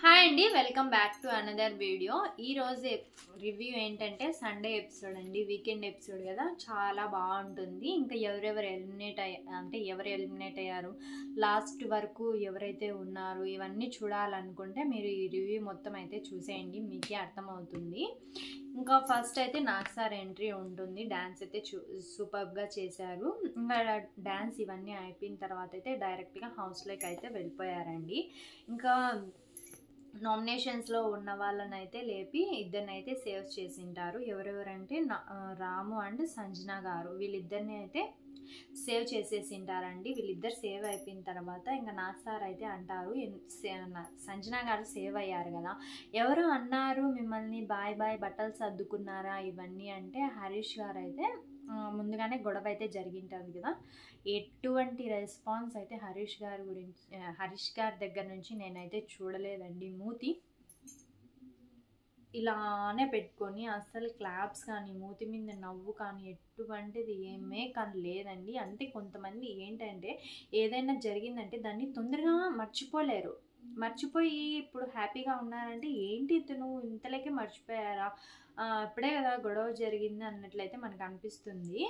Hi అండి, welcome back to another video. ఈ రోజు రివ్యూ ఏంటంటే సండే ఎపిసోడ్ అండి, వీకెండ్ ఎపిసోడ్ కదా, చాలా బాగుంటుంది. ఇంకా ఎవరెవరు ఎలిమినేట్ అయ్యారు, లాస్ట్ వరకు ఎవరైతే ఉన్నారు, ఇవన్నీ చూడాలనుకుంటే మీరు ఈ రివ్యూ మొత్తం అయితే చూసేయండి, మీకే అర్థమవుతుంది. ఇంకా ఫస్ట్ అయితే నాగ్ సార్ ఎంట్రీ ఉంటుంది. డ్యాన్స్ అయితే సూపర్గా చేశారు. ఇంకా డ్యాన్స్ ఇవన్నీ అయిపోయిన తర్వాత అయితే డైరెక్ట్గా హౌస్లోకి అయితే వెళ్ళిపోయారండి. ఇంకా నామినేషన్స్లో ఉన్న వాళ్ళని అయితే లేపి ఇద్దరిని అయితే సేవ్ చేసింటారు. ఎవరెవరంటే రాము అండ్ సంజన గారు, వీళ్ళిద్దరిని అయితే సేవ్ చేసేసింటారండి. వీళ్ళిద్దరు సేవ్ అయిపోయిన తర్వాత ఇంకా నాగ్ సార్ అయితే అంటారు, సంజన గారు సేవ్ అయ్యారు కదా, ఎవరు అన్నారు మిమ్మల్ని బాయ్ బాయ్ బట్టలు సర్దుకున్నారా ఇవన్నీ అంటే, హరీష్ గారు అయితే ముందుగానే గొడవ అయితే జరిగింటుంది కదా, ఎటువంటి రెస్పాన్స్ అయితే హరీష్ గారి దగ్గర నుంచి నేనైతే చూడలేదండి. మూతి ఇలానే పెట్టుకొని అసలు క్లాప్స్ కానీ మూతి మీద నవ్వు కానీ ఎటువంటిది ఏమే కానీ లేదండి. అంటే కొంతమంది ఏంటంటే ఏదైనా జరిగిందంటే దాన్ని తొందరగా మర్చిపోయి ఇప్పుడు హ్యాపీగా ఉన్నారంటే ఏంటి ఇతను ఇంతలోకే మర్చిపోయారా, ఇప్పుడే కదా గొడవ జరిగింది అన్నట్లయితే మనకు అనిపిస్తుంది.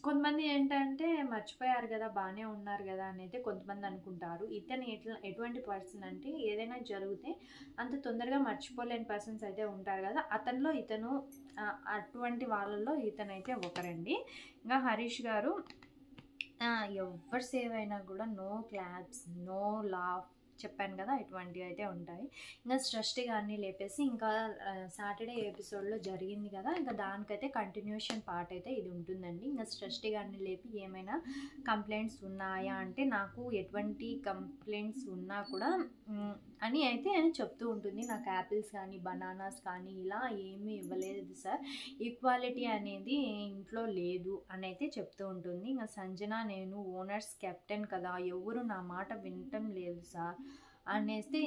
కొంతమంది ఏంటంటే మర్చిపోయారు కదా, బాగానే ఉన్నారు కదా అని అయితే కొంతమంది అనుకుంటారు. ఇతను ఎటువంటి పర్సన్ అంటే ఏదైనా జరిగితే అంత తొందరగా మర్చిపోలేని పర్సన్స్ అయితే ఉంటారు కదా, ఇతను అటువంటి వాళ్ళల్లో ఇతనైతే ఒకరండి. ఇంకా హరీష్ గారు ఎవరు సేవ్ అయినా కూడా నో క్లాప్స్, నో లాఫ్ చెప్పాను కదా, ఇటువంటివి అయితే ఉంటాయి. ఇంకా సృష్టి గారిని లేపేసి ఇంకా సాటర్డే ఎపిసోడ్లో జరిగింది కదా, ఇంకా దానికైతే కంటిన్యూషన్ పార్ట్ అయితే ఇది ఉంటుందండి. ఇంకా సృష్టి గారిని లేపి ఏమైనా కంప్లైంట్స్ ఉన్నాయా అంటే, నాకు ఎటువంటి కంప్లైంట్స్ ఉన్నా కూడా అని అయితే చెప్తూ ఉంటుంది. నాకు యాపిల్స్ కానీ బనానాస్ కానీ ఇలా ఏమీ ఇవ్వలేదు సార్, ఈక్వాలిటీ అనేది ఇంట్లో లేదు అని అయితే చెప్తూ ఉంటుంది. ఇంకా సంజన, నేను ఓనర్స్ కెప్టెన్ కదా, ఎవరు నా మాట వినటం లేదు సార్ అనేసి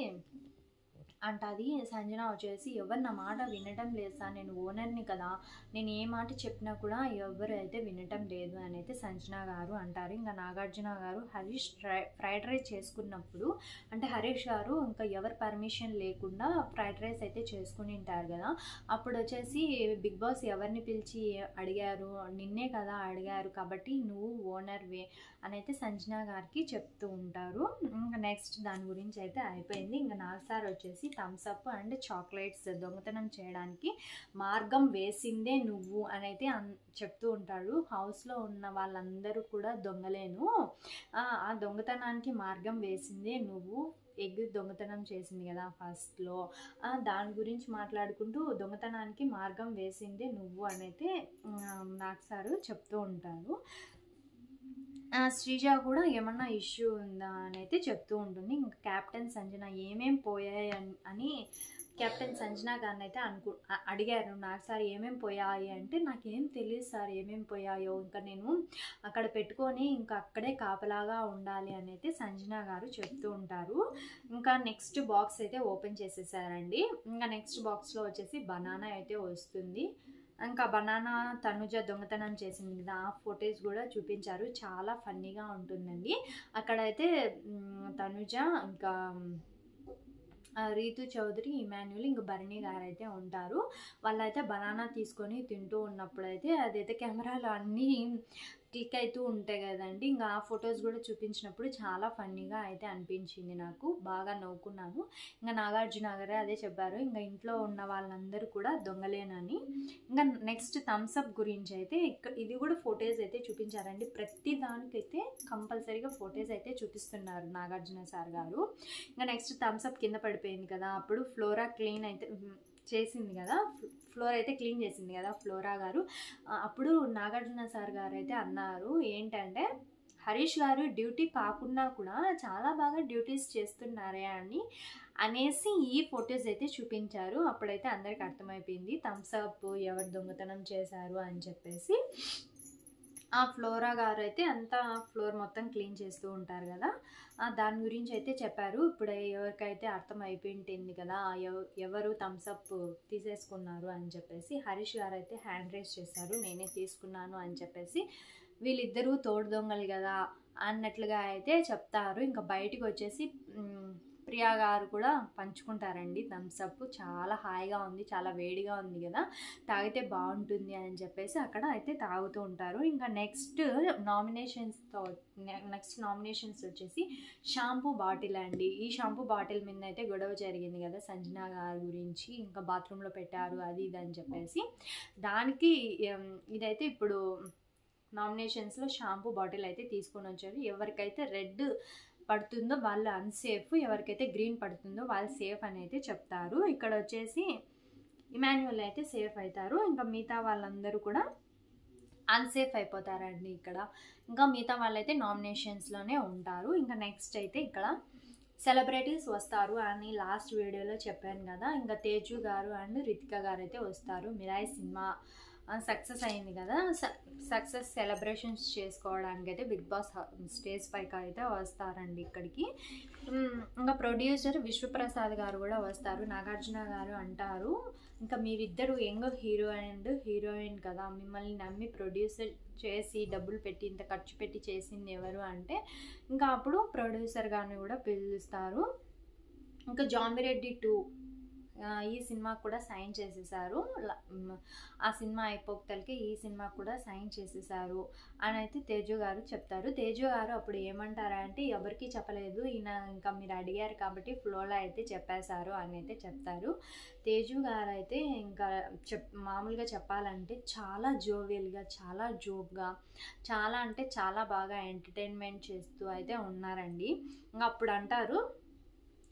అంటది. సంజన వచ్చేసి, ఎవరు నా మాట వినటం లేదు సార్, నేను ఓనర్ని కదా, నేను ఏ మాట చెప్పినా కూడా ఎవరు అయితే వినటం లేదు అని అయితే సంజన గారు అంటారు. ఇంకా నాగార్జున గారు హరీష్ ఫ్రైడ్ రైస్ చేసుకున్నప్పుడు అంటే హరీష్ గారు ఇంకా ఎవరు పర్మిషన్ లేకుండా ఫ్రైడ్ రైస్ అయితే చేసుకుని ఉంటారు కదా, అప్పుడు వచ్చేసి బిగ్ బాస్ ఎవరిని పిలిచి అడిగారు, నిన్నే కదా అడిగారు, కాబట్టి నువ్వు ఓనర్వే అని అయితే సంజన గారికి చెప్తూ ఉంటారు. ఇంకా నెక్స్ట్ దాని గురించి అయితే అయిపోయింది. ఇంకా నాగ్ సార్ వచ్చేసి థమ్స్అప్ అండ్ చాక్లెట్స్ దొంగతనం చేయడానికి మార్గం వేసిందే నువ్వు అని అయితే చెప్తూ ఉంటాడు. హౌస్లో ఉన్న వాళ్ళందరూ కూడా దొంగలేను, ఆ దొంగతనానికి మార్గం వేసిందే నువ్వు, ఎగ్ దొంగతనం చేసింది కదా ఫస్ట్లో, దాని గురించి మాట్లాడుకుంటూ దొంగతనానికి మార్గం వేసిందే నువ్వు అని అయితే నాగ్ సారు చెప్తూ ఉంటారు. శ్రీజ కూడా ఏమన్నా ఇష్యూ ఉందా అని అయితే చెప్తూ ఉంటుంది. ఇంకా కెప్టెన్ సంజన ఏమేం పోయాయి అని కెప్టెన్ సంజన గారిని అయితే అడిగారు నాగ్ సార్, ఏమేం పోయాయి అంటే, నాకేం తెలియదు సార్ ఏమేం పోయాయో, ఇంకా నేను అక్కడ పెట్టుకొని ఇంకా అక్కడే కాపలాగా ఉండాలి అని అయితే సంజన గారు చెప్తూ ఉంటారు. ఇంకా నెక్స్ట్ బాక్స్ అయితే ఓపెన్ చేసేసారండి. ఇంకా నెక్స్ట్ బాక్స్లో వచ్చేసి బనానా అయితే వస్తుంది. ఇంకా బనానా తనుజ దొంగతనం చేసింది కదా, ఆ ఫొటేజ్ కూడా చూపించారు, చాలా ఫన్నీగా ఉంటుందండి. అక్కడైతే తనుజ ఇంకా రీతు చౌదరి, ఇమాన్యుల్, ఇంకా భరణి గారు అయితే ఉంటారు. వాళ్ళైతే బనానా తీసుకొని తింటూ ఉన్నప్పుడు అయితే అదైతే కెమెరాలో అన్నీ క్లిక్ అవుతూ ఉంటాయి కదండి, ఇంకా ఆ ఫొటోస్ కూడా చూపించినప్పుడు చాలా ఫన్నీగా అయితే అనిపించింది, నాకు బాగా నవ్వుకున్నాను. ఇంకా నాగార్జున గారే అదే చెప్పారు, ఇంకా ఇంట్లో ఉన్న వాళ్ళందరూ కూడా దొంగలేనని. ఇంకా నెక్స్ట్ థమ్స్అప్ గురించి అయితే ఇది కూడా ఫొటోస్ అయితే చూపించారండి. ప్రతి దానికైతే కంపల్సరీగా ఫొటోస్ అయితే చూపిస్తున్నారు నాగార్జున సార్ గారు. ఇంకా నెక్స్ట్ థమ్స్అప్ కింద పడిపోయింది కదా, అప్పుడు ఫ్లోరా క్లీన్ అయితే చేసింది కదా, ఫ్లోర్ అయితే క్లీన్ చేసింది కదా ఫ్లోరా గారు, అప్పుడు నాగార్జున సార్ గారు అయితే అన్నారు ఏంటంటే, హరీష్ గారు డ్యూటీ కాకుండా కూడా చాలా బాగా డ్యూటీస్ చేస్తున్నారే అనేసి ఈ ఫొటోస్ అయితే చూపించారు. అప్పుడైతే అందరికి అర్థమైపోయింది థమ్స్అప్ ఎవరు దొంగతనం చేశారు అని చెప్పేసి. ఆ ఫ్లోరా గారు అయితే అంతా ఫ్లోర్ మొత్తం క్లీన్ చేస్తూ ఉంటారు కదా, దాని గురించి అయితే చెప్పారు. ఇప్పుడు ఎవరికైతే అర్థం అయిపోయింది కదా ఎవరు థమ్స్అప్ తీసేసుకున్నారు అని చెప్పేసి, హరీష్ గారు అయితే హ్యాండ్ రైజ్ చేశారు, నేనే తీసుకున్నాను అని చెప్పేసి. వీళ్ళిద్దరూ తోడు దొంగలు కదా అన్నట్లుగా అయితే చెప్తారు. ఇంకా బయటకు వచ్చేసి ప్రియా గారు కూడా పంచుకుంటారండి థమ్స్అప్. చాలా హాయిగా ఉంది, చాలా వేడిగా ఉంది కదా, తాగితే బాగుంటుంది అని చెప్పేసి అక్కడ అయితే తాగుతూ ఉంటారు. ఇంకా నెక్స్ట్ నామినేషన్స్ వచ్చేసి షాంపూ బాటిల్ అండి. ఈ షాంపూ బాటిల్ మీద అయితే గొడవ జరిగింది కదా సంజన గారి గురించి, ఇంకా బాత్రూంలో పెట్టారు అది ఇది అని చెప్పేసి. దానికి ఇదైతే ఇప్పుడు నామినేషన్స్లో షాంపూ బాటిల్ అయితే తీసుకొని వచ్చారు. ఎవరికైతే రెడ్ పడుతుందో వాళ్ళు అన్సేఫ్, ఎవరికైతే గ్రీన్ పడుతుందో వాళ్ళు సేఫ్ అని అయితే చెప్తారు. ఇక్కడ వచ్చేసి ఇమాన్యుయల్ అయితే సేఫ్ అవుతారు, ఇంకా మిగతా వాళ్ళందరూ కూడా అన్సేఫ్ అయిపోతారండి ఇక్కడ. ఇంకా మిగతా వాళ్ళైతే నామినేషన్స్లోనే ఉంటారు. ఇంకా నెక్స్ట్ అయితే ఇక్కడ సెలబ్రిటీస్ వస్తారు అని లాస్ట్ వీడియోలో చెప్పాను కదా. ఇంకా తేజు గారు అండ్ రితిక గారు అయితే వస్తారు. మిరాయి సినిమా సక్సెస్ అయింది కదా, సక్సెస్ సెలబ్రేషన్స్ చేసుకోవడానికి అయితే బిగ్ బాస్ స్టేజ్ పైకి అయితే వస్తారండి ఇక్కడికి. ఇంకా ప్రొడ్యూసర్ విశ్వప్రసాద్ గారు కూడా వస్తారు. నాగార్జున గారు అంటారు, ఇంకా మీరిద్దరు యంగ్ హీరో అండ్ హీరోయిన్ కదా, మిమ్మల్ని నమ్మి ప్రొడ్యూసర్ చేసి డబ్బులు పెట్టి ఇంత ఖర్చు పెట్టి చేసింది ఎవరు అంటే, ఇంకా అప్పుడు ప్రొడ్యూసర్ గారిని కూడా పిలుస్తారు. ఇంకా జాంబిరెడ్డి 2 ఈ సినిమా కూడా సైన్ చేసేసారు. ఆ సినిమా అయిపోతలకి ఈ సినిమా కూడా సైన్ చేసేసారు అని అయితే తేజు గారు చెప్తారు. తేజు గారు అప్పుడు ఏమంటారంటే, ఎవరికి చెప్పలేదు, ఈయన ఇంకా మీరు అడిగారు కాబట్టి ఫ్లోలో అయితే చెప్పేశారు అని అయితే చెప్తారు. తేజు గారు అయితే ఇంకా మామూలుగా చెప్పాలంటే చాలా జోవియల్గా, చాలా జోక్గా, చాలా అంటే చాలా బాగా ఎంటర్టైన్మెంట్ చేస్తూ అయితే ఉన్నారండి. ఇంకా అప్పుడు అంటారు,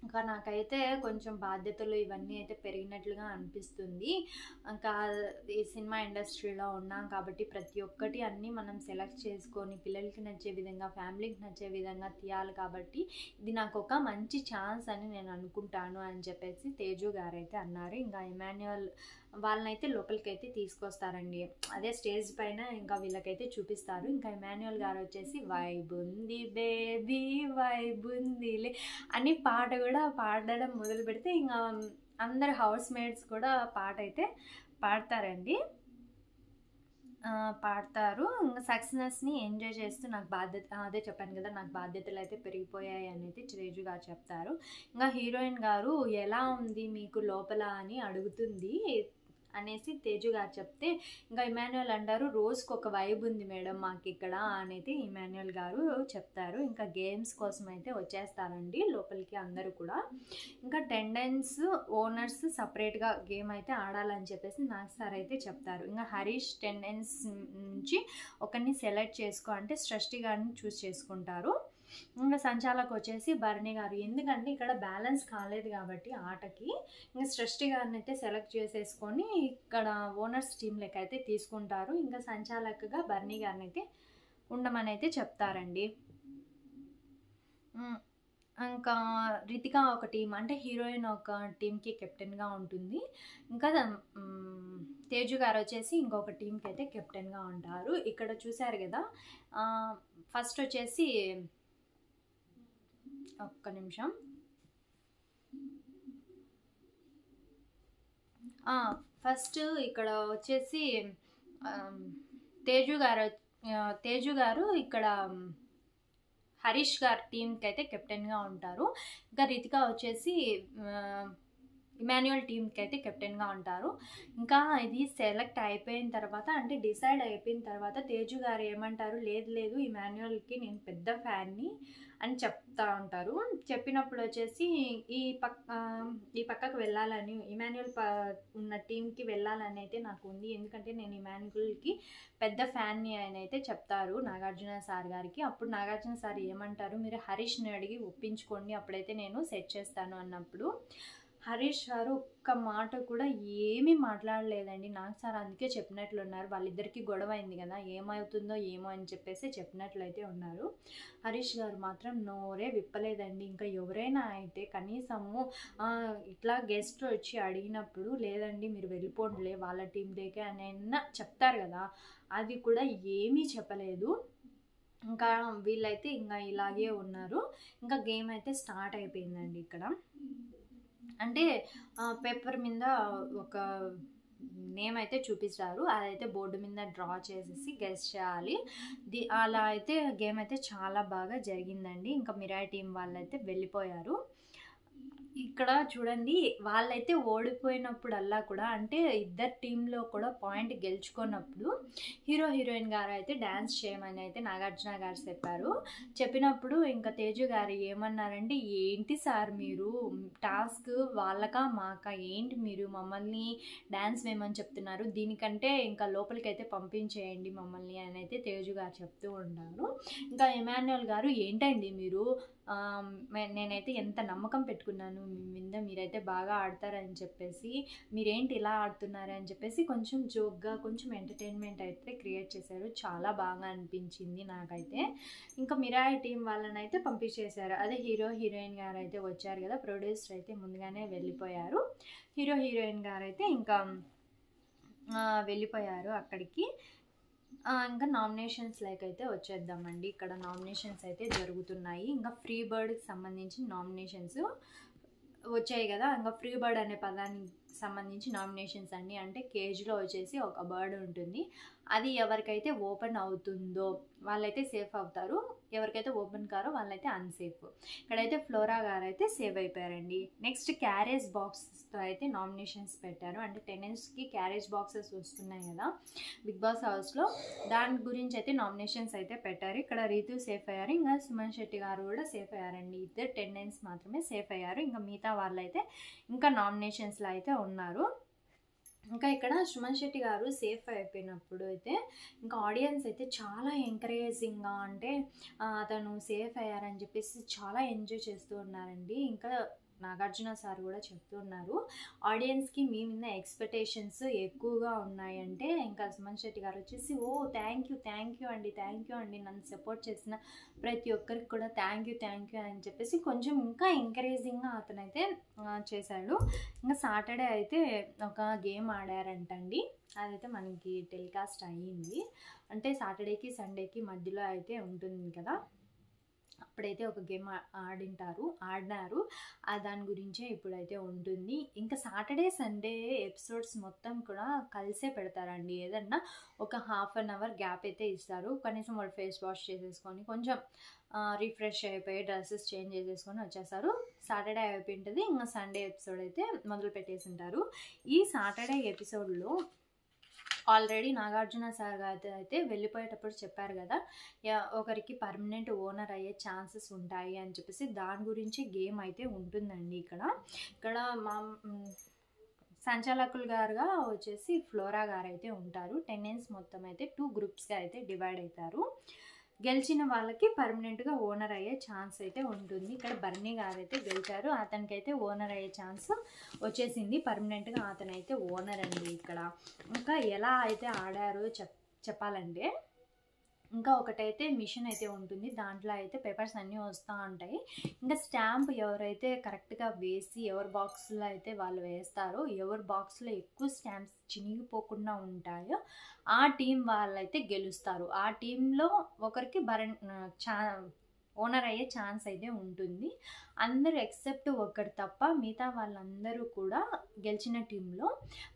ఇంకా నాకైతే కొంచెం బాధ్యతలు ఇవన్నీ అయితే పెరిగినట్లుగా అనిపిస్తుంది. ఇంకా ఈ సినిమా ఇండస్ట్రీలో ఉన్నాం కాబట్టి ప్రతి ఒక్కటి అన్నీ మనం సెలెక్ట్ చేసుకొని పిల్లలకి నచ్చే విధంగా, ఫ్యామిలీకి నచ్చే విధంగా తీయాలి కాబట్టి ఇది నాకు ఒక మంచి ఛాన్స్ అని నేను అనుకుంటాను అని చెప్పేసి తేజు గారు అయితే అన్నారు. ఇంకా ఇమాన్యుయల్ వాళ్ళనైతే లోపలికి అయితే తీసుకొస్తారండి, అదే స్టేజ్ పైన ఇంకా వీళ్ళకైతే చూపిస్తారు. ఇంకా ఇమాన్యుయల్ గారు వచ్చేసి వైబ్ ఉంది బేబీ వైబ్ ఉందిలే అని పాట కూడా పాడడం మొదలు పెడితే ఇంకా అందరు హౌస్ మేట్స్ కూడా పాట అయితే పాడతారండి, పాడతారు. ఇంకా సక్సెస్ని ఎంజాయ్ చేస్తూ నాకు బాధ్యత, అదే చెప్పాను కదా నాకు బాధ్యతలు అయితే పెరిగిపోయాయి అని అయితే తేజు గారు చెప్తారు. ఇంకా హీరోయిన్ గారు ఎలా ఉంది మీకు లోపల అని అడుగుతుంది అనేసి తేజు గారు చెప్తే, ఇంకా ఇమాన్యుయల్ అంటారు, రోజుకి ఒక వైబ్ ఉంది మేడం మాకు ఇక్కడ అనేది ఇమాన్యుయల్ గారు చెప్తారు. ఇంకా గేమ్స్ కోసం అయితే వచ్చేస్తారండి లోపలికి అందరూ కూడా. ఇంకా టెండెన్స్ ఓనర్స్ సపరేట్గా గేమ్ అయితే ఆడాలని చెప్పేసి నాకు సార్ అయితే చెప్తారు. ఇంకా హరీష్ టెండెన్స్ నుంచి ఒకరిని సెలెక్ట్ చేసుకో అంటే సృష్టి గారిని చూస్ చేసుకుంటారు. ఇంకా సంచాలకు వచ్చేసి భరణి గారు, ఎందుకంటే ఇక్కడ బ్యాలెన్స్ కాలేదు కాబట్టి ఆటకి, ఇంకా సృష్టి గారిని అయితే సెలెక్ట్ చేసేసుకొని ఇక్కడ ఓనర్స్ టీమ్ లెక్క అయితే తీసుకుంటారు. ఇంకా సంచాలకుగా భరణి గారిని అయితే ఉండమని అయితే చెప్తారండి. ఇంకా రితిక ఒక టీం అంటే హీరోయిన్ ఒక టీంకి కెప్టెన్గా ఉంటుంది. ఇంకా తేజు గారు వచ్చేసి ఇంకొక టీంకి అయితే కెప్టెన్గా ఉంటారు. ఇక్కడ చూసారు కదా, ఫస్ట్ వచ్చేసి ఒక్క నిమిషం, ఫస్ట్ ఇక్కడ వచ్చేసి తేజు గారు ఇక్కడ హరీష్ గారు టీంకి అయితే కెప్టెన్గా ఉంటారు. ఇంకా రితిక వచ్చేసి ఇమాన్యుయల్ టీంకి అయితే కెప్టెన్గా ఉంటారు. ఇంకా ఇది సెలెక్ట్ అయిపోయిన తర్వాత అంటే డిసైడ్ అయిపోయిన తర్వాత తేజు గారు ఏమంటారు, లేదు లేదు ఇమాన్యుయల్కి నేను పెద్ద ఫ్యాన్ని అని చెప్తా ఉంటారు. చెప్పినప్పుడు వచ్చేసి ఈ పక్కకు వెళ్ళాలని, ఇమాన్యుయల్ ఉన్న టీంకి వెళ్ళాలని అయితే నాకు ఉంది, ఎందుకంటే నేను ఇమాన్యుయల్కి పెద్ద ఫ్యాన్ని అని అయితే చెప్తారు నాగార్జున సార్ గారికి. అప్పుడు నాగార్జున సార్ ఏమంటారు, మీరు హరీష్ని అడిగి ఒప్పించుకోండి అప్పుడైతే నేను సెట్ చేస్తాను అన్నప్పుడు హరీష్ గారు ఒక్క మాట కూడా ఏమీ మాట్లాడలేదండి. నాకు సార్ అందుకే చెప్పినట్లున్నారు, వాళ్ళిద్దరికీ గొడవ అయింది కదా ఏమవుతుందో ఏమో అని చెప్పేసి చెప్పినట్లయితే ఉన్నారు. హరీష్ గారు మాత్రం నోరే విప్పలేదండి. ఇంకా ఎవరైనా అయితే కనీసము ఇట్లా గెస్ట్ వచ్చి అడిగినప్పుడు లేదండి మీరు వెళ్ళిపోండిలే వాళ్ళ టీం దగ్గర అని చెప్తారు కదా, అది కూడా ఏమీ చెప్పలేదు. ఇంకా వీళ్ళైతే ఇంకా ఇలాగే ఉన్నారు. ఇంకా గేమ్ అయితే స్టార్ట్ అయిపోయిందండి. ఇక్కడ అంటే పేపర్ మీద ఒక నేమ్ అయితే చూపిస్తారు, అదైతే బోర్డు మీద డ్రా చేసేసి గెస్ చేయాలి. అలా అయితే గేమ్ అయితే చాలా బాగా జరిగిందండి. ఇంకా మిరాయి టీం వాళ్ళైతే వెళ్ళిపోయారు. ఇక్కడ చూడండి, వాళ్ళైతే ఓడిపోయినప్పుడల్లా కూడా అంటే ఇద్దరు టీంలో కూడా పాయింట్ గెలుచుకున్నప్పుడు హీరో హీరోయిన్ గారు అయితే డ్యాన్స్ చేయమని అయితే నాగార్జున గారు చెప్పారు. చెప్పినప్పుడు ఇంకా తేజు గారు ఏమన్నారంటే, ఏంటి సార్ మీరు టాస్క్ వాళ్ళకా మాకా, ఏంటి మీరు మమ్మల్ని డ్యాన్స్ వేయమని చెప్తున్నారు, దీనికంటే ఇంకా లోపలికైతే పంపించేయండి మమ్మల్ని అని అయితే తేజు గారు చెప్తూ ఉంటారు. ఇంకా ఎమాన్యుయల్ గారు, ఏంటండి మీరు, నేనైతే ఎంత నమ్మకం పెట్టుకున్నాను మీ మీద, మీరైతే బాగా ఆడతారని చెప్పేసి మీరేంటి ఇలా ఆడుతున్నారు అని చెప్పేసి కొంచెం జోక్గా కొంచెం ఎంటర్టైన్మెంట్ అయితే క్రియేట్ చేశారు. చాలా బాగా అనిపించింది నాకైతే. ఇంకా మిరాయి టీం వాళ్ళని అయితే పంపించేశారు. అదే హీరో హీరోయిన్ గారు అయితే వచ్చారు కదా, ప్రొడ్యూసర్ అయితే ముందుగానే వెళ్ళిపోయారు. హీరో హీరోయిన్ గారు అయితే ఇంకా వెళ్ళిపోయారు అక్కడికి. ఇంకా నామినేషన్స్ అయితే వచ్చేద్దామండి. ఇక్కడ నామినేషన్స్ అయితే జరుగుతున్నాయి. ఇంకా ఫ్రీ బర్డ్కి సంబంధించి నామినేషన్స్ వచ్చాయి కదా. ఇంకా ఫ్రీ బర్డ్ అనే పదానికి సంబంధించి నామినేషన్స్ అన్నీ అంటే కేజ్లో వచ్చేసి ఒక బర్డ్ ఉంటుంది, అది ఎవరికైతే ఓపెన్ అవుతుందో వాళ్ళైతే సేఫ్ అవుతారు, ఎవరికైతే ఓపెన్ కారో వాళ్ళైతే అన్సేఫ్. ఇక్కడైతే ఫ్లోరా గారు అయితే సేవ్ అయిపోయారండి. నెక్స్ట్ క్యారేజ్ బాక్సెస్తో అయితే నామినేషన్స్ పెట్టారు. అంటే టెనెంట్స్కి క్యారేజ్ బాక్సెస్ వస్తున్నాయి కదా బిగ్ బాస్ హౌస్లో, దాని గురించి అయితే నామినేషన్స్ అయితే పెట్టారు. ఇక్కడ రీతు సేఫ్ అయ్యారు, ఇంకా సుమన్ శెట్టి గారు కూడా సేఫ్ అయ్యారండి. ఇద్దరు టెనెంట్స్ మాత్రమే సేఫ్ అయ్యారు, ఇంకా మిగతా వాళ్ళైతే ఇంకా నామినేషన్స్లో అయితే ఉన్నారు. ఇంకా ఇక్కడ సుమన్ శెట్టి గారు సేఫ్ అయిపోయినప్పుడు అయితే ఇంకా ఆడియన్స్ అయితే చాలా ఎంకరేజింగ్గా, అంటే అతను సేఫ్ అయ్యారని చెప్పేసి చాలా ఎంజాయ్ చేస్తూ ఉన్నారండి. ఇంకా నాగార్జున సార్ కూడా చెప్తున్నారు, ఆడియన్స్కి మీ మీద ఎక్స్పెక్టేషన్స్ ఎక్కువగా ఉన్నాయంటే ఇంకా సుమన్ శెట్టి గారు వచ్చేసి, ఓ థ్యాంక్ యూ అండి, నన్ను సపోర్ట్ చేసిన ప్రతి ఒక్కరికి కూడా థ్యాంక్ యూ అని చెప్పేసి కొంచెం ఇంకా ఎంకరేజింగ్గా అతనైతే చేశాడు. ఇంకా సాటర్డే అయితే ఒక గేమ్ ఆడారంటండి, అదైతే మనకి టెలికాస్ట్ అయ్యింది. అంటే సాటర్డేకి సండేకి మధ్యలో అయితే ఉంటుంది కదా, అప్పుడైతే ఒక గేమ్ ఆడినారు, దాని గురించే ఇప్పుడైతే ఉంటుంది. ఇంకా సాటర్డే సండే ఎపిసోడ్స్ మొత్తం కూడా కలిసే పెడతారండి. ఏదన్నా ఒక హాఫ్ అన్ అవర్ గ్యాప్ అయితే ఇస్తారు, కనీసం వాళ్ళు ఫేస్ వాష్ చేసేసుకొని కొంచెం రిఫ్రెష్ అయిపోయి డ్రెస్సెస్ చేంజ్ చేసేసుకొని వచ్చేస్తారు. సాటర్డే అయిపోయింటుంది, ఇంకా సండే ఎపిసోడ్ అయితే మొదలు పెట్టేసి ఉంటారు. ఈ సాటర్డే ఎపిసోడ్లో ఆల్రెడీ నాగార్జున సార్ గారు అయితే వెళ్ళిపోయేటప్పుడు చెప్పారు కదా, ఒకరికి పర్మనెంట్ ఓనర్ అయ్యే ఛాన్సెస్ ఉంటాయి అని చెప్పేసి, దాని గురించి గేమ్ అయితే ఉంటుందండి. ఇక్కడ మా సంచాలకులు గారుగా వచ్చేసి ఫ్లోరా గారు అయితే ఉంటారు. టెనెంట్స్ మొత్తం అయితే 2 గ్రూప్స్గా అయితే డివైడ్ అవుతారు. గెలిచిన వాళ్ళకి పర్మనెంట్గా ఓనర్ అయ్యే ఛాన్స్ అయితే ఉంటుంది. ఇక్కడ బర్నీ గారు అయితే గెలిచారు, అతనికైతే ఓనర్ అయ్యే ఛాన్స్ వచ్చేసింది, పర్మనెంట్గా అతనైతే ఓనర్ అండి. ఇక్కడ ఇంకా ఎలా అయితే ఆడారో చెప్పాలంటే, ఇంకా ఒకటైతే మిషన్ అయితే ఉంటుంది, దాంట్లో అయితే పేపర్స్ అన్నీ వస్తూ ఉంటాయి. ఇంకా స్టాంప్ ఎవరైతే కరెక్ట్గా వేసి ఎవరి బాక్స్లో అయితే వాళ్ళు వేస్తారో, ఎవరి బాక్స్లో ఎక్కువ స్టాంప్స్ చినిగిపోకుండా ఉంటాయో ఆ టీం వాళ్ళైతే గెలుస్తారు. ఆ టీంలో ఒకరికి ఓనర్ అయ్యే ఛాన్స్ అయితే ఉంటుంది. అందరూ ఎక్సెప్ట్ ఒకరు తప్ప మిగతా వాళ్ళందరూ కూడా గెలిచిన టీంలో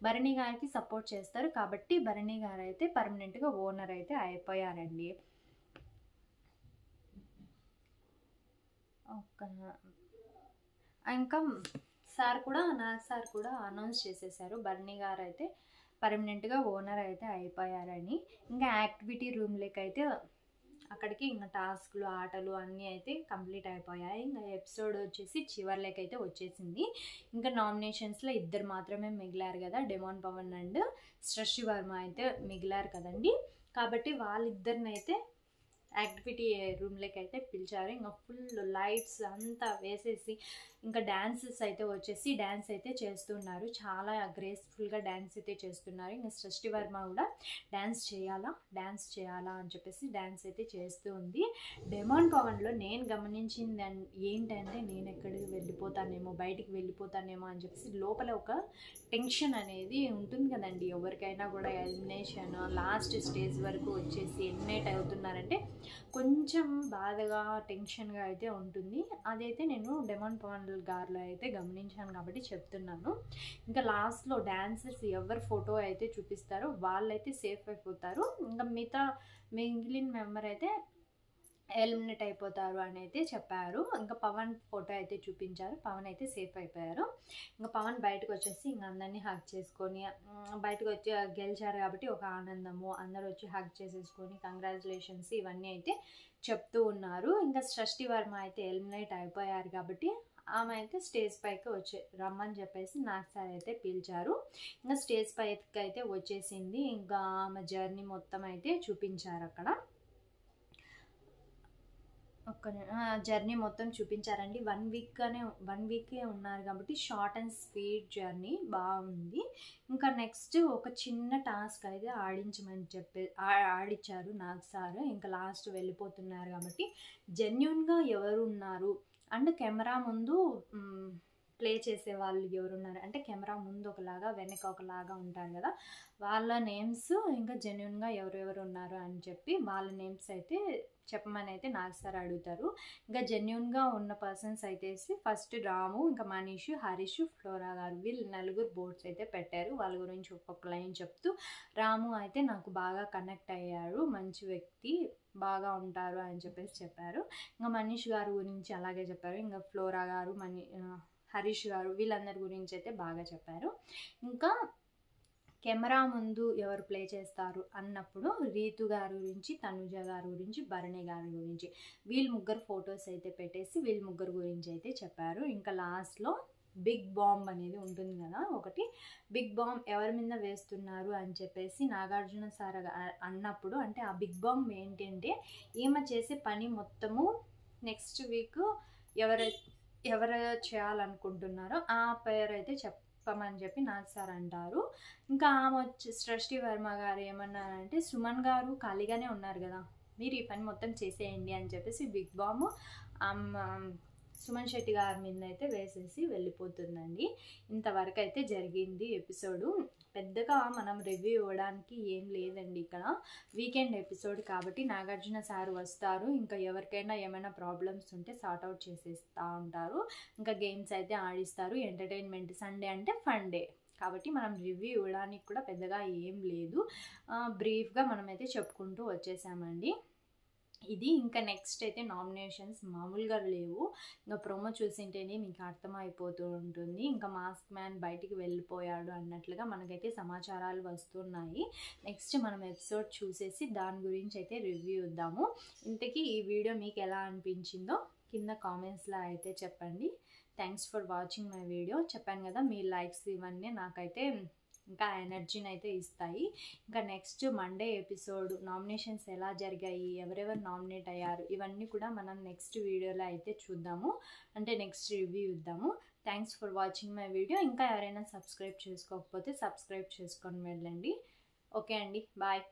భరణి గారికి సపోర్ట్ చేస్తారు. కాబట్టి భరణి గారు అయితే పర్మనెంట్గా ఓనర్ అయితే అయిపోయారండి. ఇంకా సార్ కూడా అనౌన్స్ చేసేసారు, భరణి గారు అయితే పర్మనెంట్గా ఓనర్ అయితే అయిపోయారని. ఇంకా యాక్టివిటీ రూమ్లోకి అయితే అక్కడికి ఇంకా టాస్క్లు ఆటలు అన్నీ అయితే కంప్లీట్ అయిపోయాయి. ఇంకా ఎపిసోడ్ వచ్చేసి చివర్లోకి అయితే వచ్చేసింది. ఇంకా నామినేషన్స్లో 2 మాత్రమే మిగిలారు కదా, డెమాన్ పవన్ అండ్ సృష్టి వర్మ అయితే మిగిలారు కదండి. కాబట్టి వాళ్ళిద్దరిని అయితే యాక్టివిటీ రూమ్లోకి అయితే పిలిచారు. ఇంకా ఫుల్ లైట్స్ అంతా వేసేసి ఇంకా డ్యాన్సెస్ అయితే వచ్చేసి డ్యాన్స్ అయితే చేస్తున్నారు, చాలా గ్రేస్ఫుల్గా డ్యాన్స్ అయితే చేస్తున్నారు. ఇంకా సృష్టి వర్మ కూడా డ్యాన్స్ చేయాలా అని చెప్పేసి డ్యాన్స్ అయితే చేస్తూ ఉంది. డెమాన్ పవన్లో నేను గమనించింది ఏంటంటే, నేను ఎక్కడికి బయటికి వెళ్ళిపోతానేమో అని చెప్పేసి లోపల ఒక టెన్షన్ అనేది ఉంటుంది కదండి ఎవరికైనా కూడా. ఎలిమినేషన్ లాస్ట్ స్టేజ్ వరకు వచ్చేసి ఎలిమినేట్ అవుతున్నారంటే కొంచెం బాధగా టెన్షన్గా అయితే ఉంటుంది. అదైతే నేను డెమాన్ పవన్ గారిలో అయితే గమనించాను కాబట్టి చెప్తున్నాను. ఇంకా లాస్ట్లో డాన్సర్స్ ఎవరు ఫోటో అయితే చూపిస్తారో వాళ్ళైతే సేఫ్ అయిపోతారు. ఇంకా మిగిలిన మెంబర్ అయితే ఎలిమినేట్ అయిపోతారు అని అయితే చెప్పారు. ఇంకా పవన్ ఫోటో అయితే చూపించారు. పవన్ అయితే సేఫ్ అయిపోయారు. ఇంకా పవన్ బయటకు వచ్చేసి ఇంకా అందరినీ హగ్ చేసుకొని బయటకు వచ్చి గెలిచారు కాబట్టి ఒక ఆనందము, అందరూ వచ్చి హగ్ చేసేసుకొని కంగ్రాచులేషన్స్ ఇవన్నీ అయితే చెప్తూ ఉన్నారు. ఇంకా సృష్టి వర్మ అయితే ఎలిమినేట్ అయిపోయారు కాబట్టి ఆమె అయితే స్టేజ్ పైకి రమ్మని చెప్పేసి నాగ్ సార్ అయితే పిలిచారు. ఇంకా స్టేజ్ పైకి అయితే వచ్చేసింది. ఇంకా ఆమె జర్నీ మొత్తం అయితే చూపించారు అక్కడ. జర్నీ మొత్తం చూపించారండి. 1 వీకే ఉన్నారు కాబట్టి షార్ట్ అండ్ స్వీట్ జర్నీ బాగుంది. ఇంకా నెక్స్ట్ ఒక చిన్న టాస్క్ అయితే ఆడిచ్చారు నాగ్ సార్. ఇంకా లాస్ట్ వెళ్ళిపోతున్నారు కాబట్టి జెన్యున్గా ఎవరు ఉన్నారు అండ్ కెమెరా ముందు ప్లే చేసే వాళ్ళు ఎవరున్నారు అంటే కెమెరా ముందు ఒకలాగా వెనక ఒకలాగా ఉంటారు కదా, వాళ్ళ నేమ్స్ ఇంకా జెన్యున్గా ఎవరెవరు ఉన్నారు అని చెప్పి వాళ్ళ నేమ్స్ అయితే చెప్పమని అయితే నాగ్ సార్ అడుగుతారు. ఇంకా జెన్యున్గా ఉన్న పర్సన్స్ అయితే ఫస్ట్ రాము, ఇంకా మనీష్, హరీష్, ఫ్లోరా గారు వీళ్ళు 4 బోర్డ్స్ అయితే పెట్టారు. వాళ్ళ గురించి ఒక్కొక్క లైన్ చెప్తూ రాము అయితే నాకు బాగా కనెక్ట్ అయ్యారు, మంచి వ్యక్తి, బాగా ఉంటారు అని చెప్పేసి చెప్పారు. ఇంకా మనీష్ గారు గురించి అలాగే చెప్పారు. ఇంకా ఫ్లోరా గారు, హరీష్ గారు వీళ్ళందరి గురించి అయితే బాగా చెప్పారు. ఇంకా కెమెరా ముందు ఎవరు ప్లే చేస్తారు అన్నప్పుడు రీతు గారి గురించి, తనుజ గారి గురించి, భరణి గారి గురించి వీళ్ళు 3 ఫొటోస్ అయితే పెట్టేసి వీళ్ళు 3 గురించి అయితే చెప్పారు. ఇంకా లాస్ట్లో బిగ్ బాంబ్ అనేది ఉంటుంది కదా, ఒకటి బిగ్ బాంబ్ ఎవరి మీద వేస్తున్నారు అని చెప్పేసి నాగార్జున సార్ అన్నప్పుడు అంటే ఆ బిగ్ బాంబ్ ఏంటంటే ఈమె చేసే పని మొత్తము నెక్స్ట్ వీక్ ఎవరు చేయాలనుకుంటున్నారో ఆ పేరు అయితే చెప్పమని చెప్పి నాగ్ సార్ అంటారు. ఇంకా ఆమె వచ్చి సృష్టి వర్మ గారు ఏమన్నారంటే సుమన్ గారు ఖాళీగానే ఉన్నారు కదా, మీరు ఈ పని మొత్తం చేసేయండి అని చెప్పేసి బిగ్ బాంబ్ సుమన్ శెట్టి గారి మీద అయితే వేసేసి వెళ్ళిపోతుందండి. ఇంతవరకు అయితే జరిగింది ఎపిసోడు. పెద్దగా మనం రివ్యూ ఇవ్వడానికి ఏం లేదండి. ఇక్కడ వీకెండ్ ఎపిసోడ్ కాబట్టి నాగార్జున సార్ వస్తారు. ఇంకా ఎవరికైనా ఏమైనా ప్రాబ్లమ్స్ ఉంటే సార్ట్ అవుట్ చేసేస్తూ ఉంటారు. ఇంకా గేమ్స్ అయితే ఆడిస్తారు. ఎంటర్టైన్మెంట్ సండే అంటే ఫన్ డే కాబట్టి మనం రివ్యూ ఇవ్వడానికి కూడా పెద్దగా ఏం లేదు. బ్రీఫ్గా మనమైతే చెప్పుకుంటూ వచ్చేసామండి. ఇది ఇంకా నెక్స్ట్ అయితే నామినేషన్స్ మామూలుగా లేవు. ఇంకా ప్రోమో చూసింటేనే మీకు అర్థమైపోతూ ఉంటుంది. ఇంకా మాస్క్ మ్యాన్ బయటికి వెళ్ళిపోయాడు అన్నట్లుగా మనకైతే సమాచారాలు వస్తున్నాయి. నెక్స్ట్ మనం ఎపిసోడ్ చూసేసి దాని గురించి అయితే రివ్యూ ఇద్దాము. ఇంతకీ ఈ వీడియో మీకు ఎలా అనిపించిందో కింద కామెంట్స్లో అయితే చెప్పండి. Thanks for watching my video. చెప్పాను కదా, మీ లైక్స్ ఇవన్నీ నాకైతే ఇంకా ఎనర్జీని అయితే ఇస్తాయి. ఇంకా నెక్స్ట్ మండే ఎపిసోడ్ నామినేషన్స్ ఎలా జరిగాయి, ఎవరెవరు నామినేట్ అయ్యారు, ఇవన్నీ కూడా మనం నెక్స్ట్ వీడియోలో అయితే చూద్దాము, అంటే నెక్స్ట్ రివ్యూ ఇద్దాము. Thanks for watching my video. ఇంకా ఎవరైనా సబ్స్క్రైబ్ చేసుకోకపోతే సబ్స్క్రైబ్ చేసుకొని వెళ్ళండి. ఓకే అండి, బాయ్.